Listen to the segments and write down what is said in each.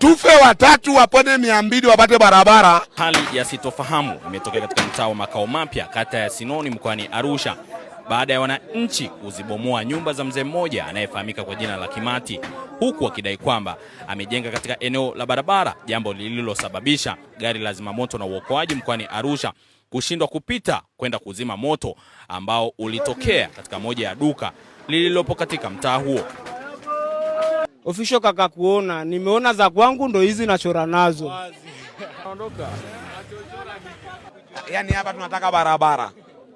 tufe watatu wapone 200 wapate barabara. Hali ya sitofahamu imetokea katika mtaa wa Makao Mapya, kata ya Sinoni, mkoani Arusha, baada ya wananchi kuzibomoa nyumba za mzee mmoja anayefahamika kwa jina la Kimati, huku wakidai kwamba amejenga katika eneo la barabara, jambo lililosababisha gari la zimamoto na uokoaji mkoani Arusha kushindwa kupita kwenda kuzima moto ambao ulitokea katika moja ya duka lililopo katika mtaa huo. Official kaka kuona, nimeona za kwangu ndo hizi nachora nazo. Yaani hapa tunataka barabara.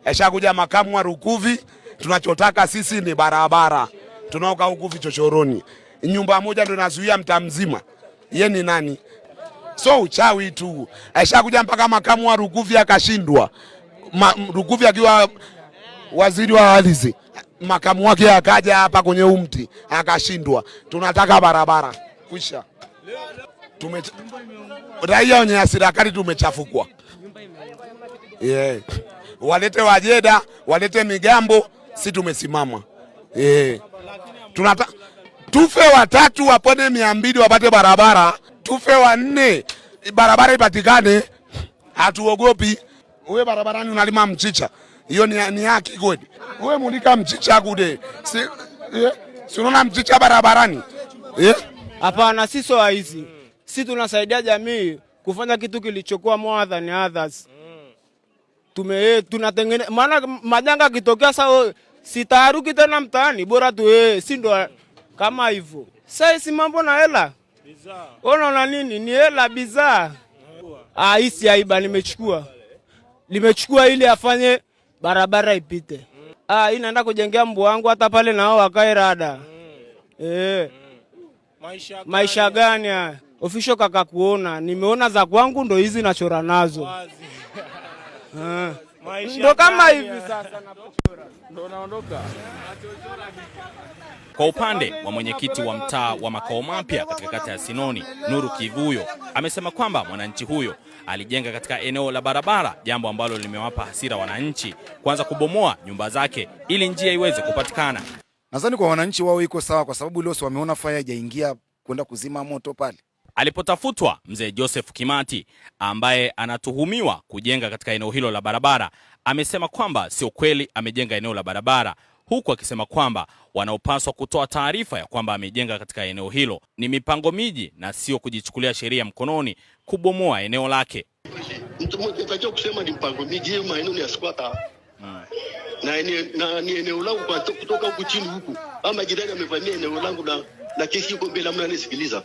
Eshakuja makamu wa Rukuvi, tunachotaka sisi ni barabara. Tunaoka huku vichochoroni. Nyumba moja ndo inazuia mtaa mzima. Yeye ni nani? So uchawi tu. Eshakuja mpaka makamu wa Rukuvi akashindwa. Rukuvi akiwa waziri wa ardhi. Makamu wake akaja hapa kwenye umti akashindwa. Tunataka barabara. Kwisha. Raia wenye hasira kali tumechafukwa. Yeah. Walete wajeda, walete migambo, si tumesimama. Tufe watatu wapone 200 wapate barabara. Tufe 4 barabara ipatikane. Hatuogopi. Uwe barabarani unalima mchicha, hiyo ni haki kweli. Uwe mulika mchicha kude, si unaona mchicha barabarani. Hapana, sisi wa hizi. Sisi tunasaidia jamii kufanya kitu kilichokuwa more than others. Tunatengeneza, maana majanga kitokea sasa sitaruki tena mtaani, bora tu si ndo kama hivyo. Sasa si mambo na hela. Bidhaa. Unaona nini? Ni hela bidhaa. Hii si aiba nimechukua ili afanye barabara ipite. Hii naenda kujengea mbwa wangu hata pale nao wakae rada. Maisha gani haya? Official kaka kuona, nimeona za kwangu ndo hizi nachora nazo. Ndo kama hivi sasa napochora. Ndo naondoka. Kwa upande wa mwenyekiti wa mtaa wa Makao Mapya katika kata ya Sinoni, Nuru Kivuyo, amesema kwamba mwananchi huyo alijenga katika eneo la barabara, jambo ambalo limewapa hasira wananchi kuanza kubomoa nyumba zake ili njia iweze kupatikana. Nadhani kwa wananchi wao iko sawa, kwa sababu leo wameona fire haijaingia kwenda kuzima moto pale. Alipotafutwa mzee Joseph Kimati ambaye anatuhumiwa kujenga katika eneo hilo la barabara, amesema kwamba sio kweli amejenga eneo la barabara, huku akisema kwamba wanaopaswa kutoa taarifa ya kwamba amejenga katika eneo hilo ni mipango miji na sio kujichukulia sheria mkononi kubomoa eneo lake. Mtu mmoja anataka kusema ni mpango miji, hiyo maeneo ni squatter. Na ni eneo langu kutoka huku chini huku. Ama jirani amevamia eneo langu na kesi iko mbele, amna nisikiliza.